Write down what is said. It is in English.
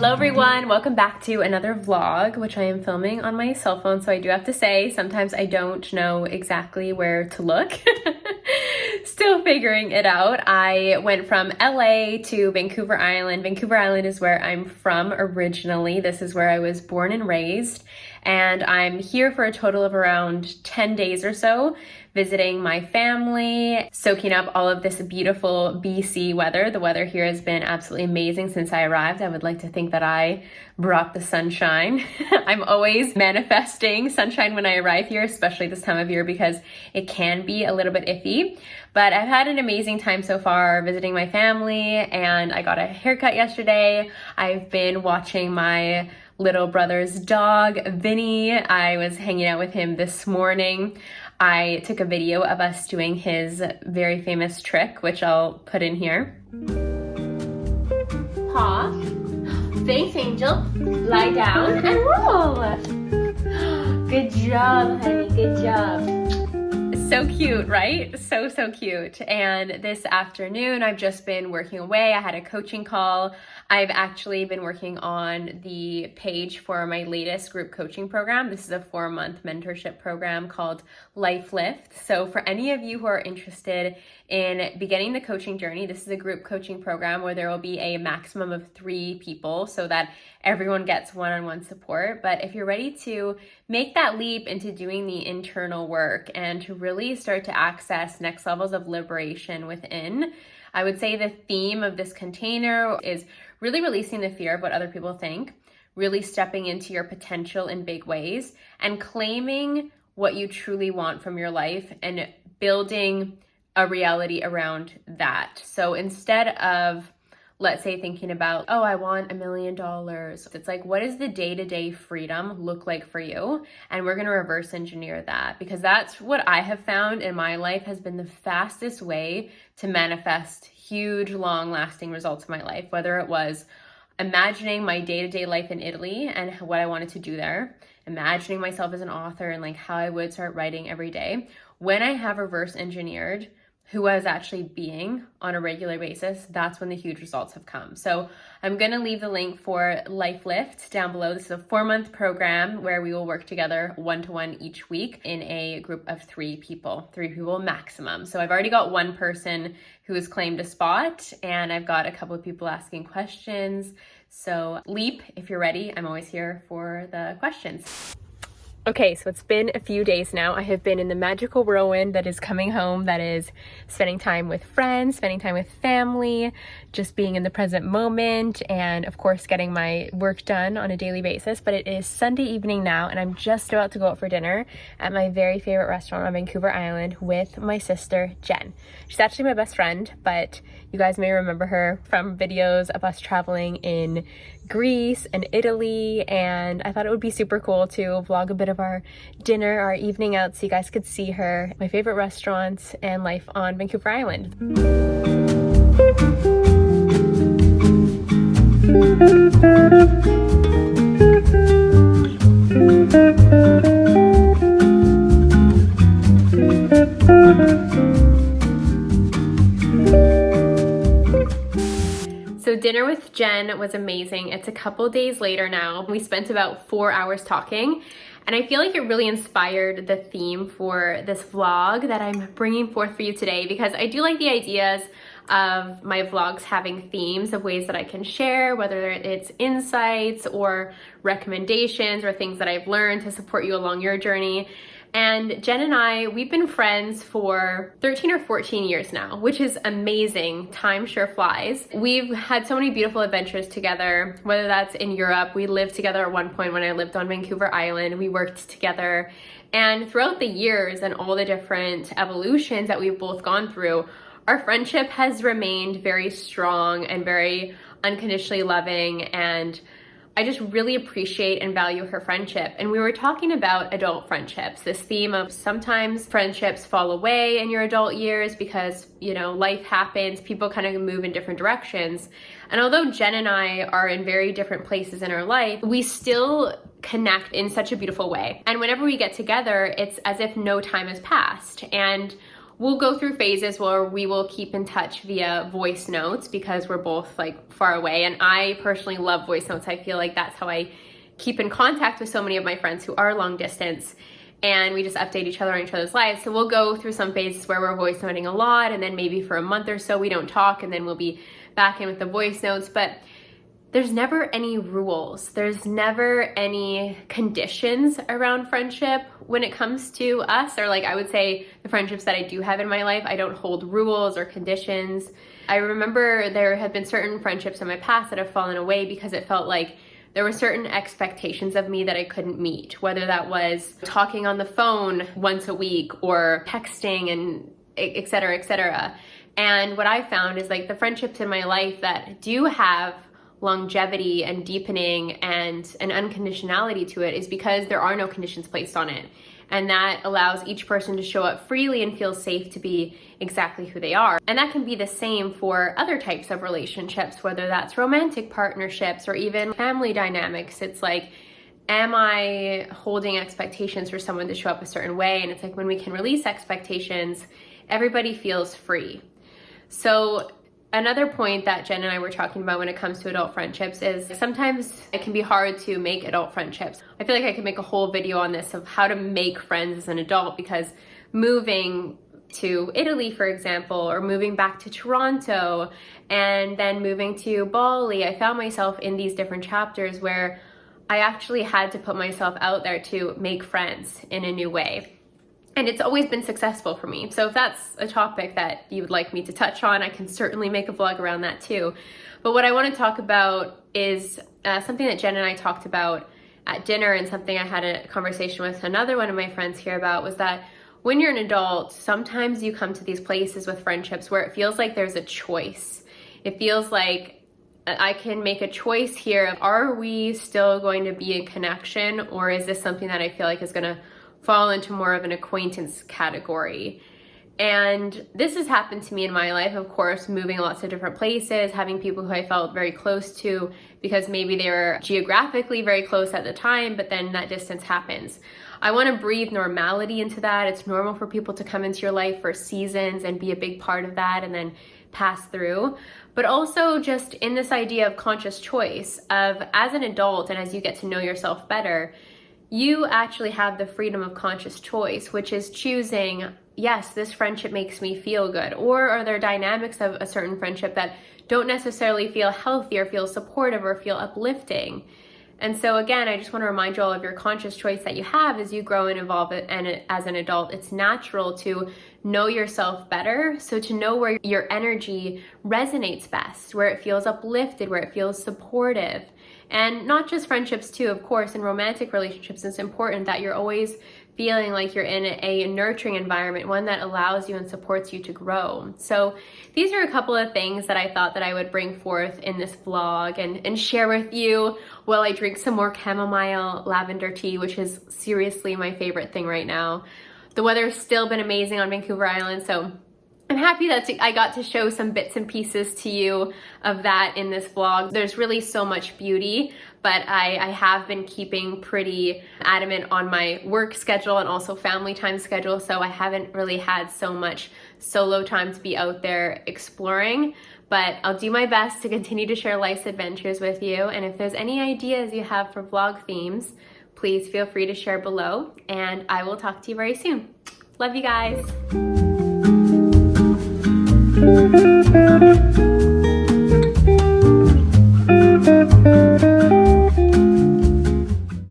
Hello everyone, welcome back to another vlog, which I am filming on my cell phone, so I do have to say, sometimes I don't know exactly where to look. Still figuring it out. I went from LA to Vancouver Island. Vancouver Island is where I'm from originally. This is where I was born and raised, and I'm here for a total of around 10 days or so, visiting my family, soaking up all of this beautiful BC weather. The weather here has been absolutely amazing since I arrived. I would like to think that I brought the sunshine. I'm always manifesting sunshine when I arrive here, especially this time of year because it can be a little bit iffy. But I've had an amazing time so far visiting my family, and I got a haircut yesterday. I've been watching my little brother's dog, Vinny. I was hanging out with him this morning. I took a video of us doing his very famous trick, which I'll put in here. Paw. Thanks, Angel. Lie down and roll. Good job, honey. Good job. So cute, right? So cute. And this afternoon, I've just been working away. I had a coaching call. I've actually been working on the page for my latest group coaching program. This is a 4-month mentorship program called Life Lift. So for any of you who are interested in beginning the coaching journey, this is a group coaching program where there will be a maximum of 3 people so that everyone gets one-on-one support. But if you're ready to make that leap into doing the internal work and to really start to access next levels of liberation within, I would say the theme of this container is really releasing the fear of what other people think, really stepping into your potential in big ways, and claiming what you truly want from your life and building a reality around that. So instead of, let's say, thinking about, oh, I want $1 million. It's like, what does the day-to-day freedom look like for you? And we're going to reverse engineer that, because that's what I have found in my life has been the fastest way to manifest huge, long-lasting results in my life, whether it was imagining my day-to-day life in Italy and what I wanted to do there, imagining myself as an author and like how I would start writing every day. When I have reverse engineered who I was actually being on a regular basis, that's when the huge results have come. So I'm gonna leave the link for Life Lift down below. This is a 4-month program where we will work together one-to-one each week in a group of 3 people, 3 people maximum. So I've already got one person who has claimed a spot, and I've got a couple of people asking questions. So leap if you're ready. I'm always here for the questions. Okay, so it's been a few days now. I have been in the magical whirlwind that is coming home, that is spending time with friends, spending time with family, just being in the present moment, and of course getting my work done on a daily basis. But it is Sunday evening now, and I'm just about to go out for dinner at my very favorite restaurant on Vancouver Island with my sister, Jen. She's actually my best friend, but you guys may remember her from videos of us traveling in Greece and Italy, and I thought it would be super cool to vlog a bit of our dinner, our evening out, so you guys could see her, my favorite restaurants, and life on Vancouver Island. So dinner with Jen was amazing. It's a couple days later now. We spent about 4 hours talking, and I feel like it really inspired the theme for this vlog that I'm bringing forth for you today, because I do like the ideas of my vlogs having themes of ways that I can share, whether it's insights or recommendations or things that I've learned to support you along your journey. And Jen and I, we've been friends for 13 or 14 years now, which is amazing. Time sure flies. We've had so many beautiful adventures together, whether that's in Europe. We lived together at one point when I lived on Vancouver Island. We worked together. And throughout the years and all the different evolutions that we've both gone through, our friendship has remained very strong and very unconditionally loving, and I just really appreciate and value her friendship. And we were talking about adult friendships, this theme of sometimes friendships fall away in your adult years because, you know, life happens, people kind of move in different directions. And although Jen and I are in very different places in our life, we still connect in such a beautiful way. And whenever we get together, it's as if no time has passed. And we'll go through phases where we will keep in touch via voice notes because we're both like far away. And I personally love voice notes. I feel like that's how I keep in contact with so many of my friends who are long distance, and we just update each other on each other's lives. So we'll go through some phases where we're voice noting a lot, and then maybe for a month or so we don't talk, and then we'll be back in with the voice notes. But there's never any rules. There's never any conditions around friendship when it comes to us, or like I would say the friendships that I do have in my life, I don't hold rules or conditions. I remember there have been certain friendships in my past that have fallen away because it felt like there were certain expectations of me that I couldn't meet, whether that was talking on the phone once a week or texting and et cetera, et cetera. And what I found is like the friendships in my life that do have longevity and deepening and an unconditionality to it is because there are no conditions placed on it. And that allows each person to show up freely and feel safe to be exactly who they are. And that can be the same for other types of relationships, whether that's romantic partnerships or even family dynamics. It's like, am I holding expectations for someone to show up a certain way? And it's like when we can release expectations, everybody feels free. So another point that Jen and I were talking about when it comes to adult friendships is sometimes it can be hard to make adult friendships. I feel like I could make a whole video on this of how to make friends as an adult, because moving to Italy, for example, or moving back to Toronto and then moving to Bali, I found myself in these different chapters where I actually had to put myself out there to make friends in a new way. And it's always been successful for me. So if that's a topic that you would like me to touch on, I can certainly make a vlog around that too. But what I want to talk about is something that Jen and I talked about at dinner, and something I had a conversation with another one of my friends here about, was that when you're an adult, sometimes you come to these places with friendships where it feels like there's a choice. It feels like I can make a choice here. Are we still going to be in connection, or is this something that I feel like is going to fall into more of an acquaintance category? And this has happened to me in my life, of course, moving lots of different places, having people who I felt very close to because maybe they were geographically very close at the time, but then that distance happens. I want to breathe normality into that. It's normal for people to come into your life for seasons and be a big part of that and then pass through. But also just in this idea of conscious choice of, as an adult and as you get to know yourself better, you actually have the freedom of conscious choice, which is choosing, yes, this friendship makes me feel good, or are there dynamics of a certain friendship that don't necessarily feel healthy or feel supportive or feel uplifting. And so again, I just want to remind you all of your conscious choice that you have as you grow and evolve, and as an adult, it's natural to know yourself better. So to know where your energy resonates best, where it feels uplifted, where it feels supportive. And not just friendships too, of course, in romantic relationships, it's important that you're always feeling like you're in a nurturing environment, one that allows you and supports you to grow. So these are a couple of things that I thought that I would bring forth in this vlog and share with you while I drink some more chamomile lavender tea, which is seriously my favorite thing right now. The weather's still been amazing on Vancouver Island, so I'm happy that I got to show some bits and pieces to you of that in this vlog. There's really so much beauty, but I have been keeping pretty adamant on my work schedule and also family time schedule, so I haven't really had so much solo time to be out there exploring. But I'll do my best to continue to share life's adventures with you, and if there's any ideas you have for vlog themes, please feel free to share below, and I will talk to you very soon. Love you guys.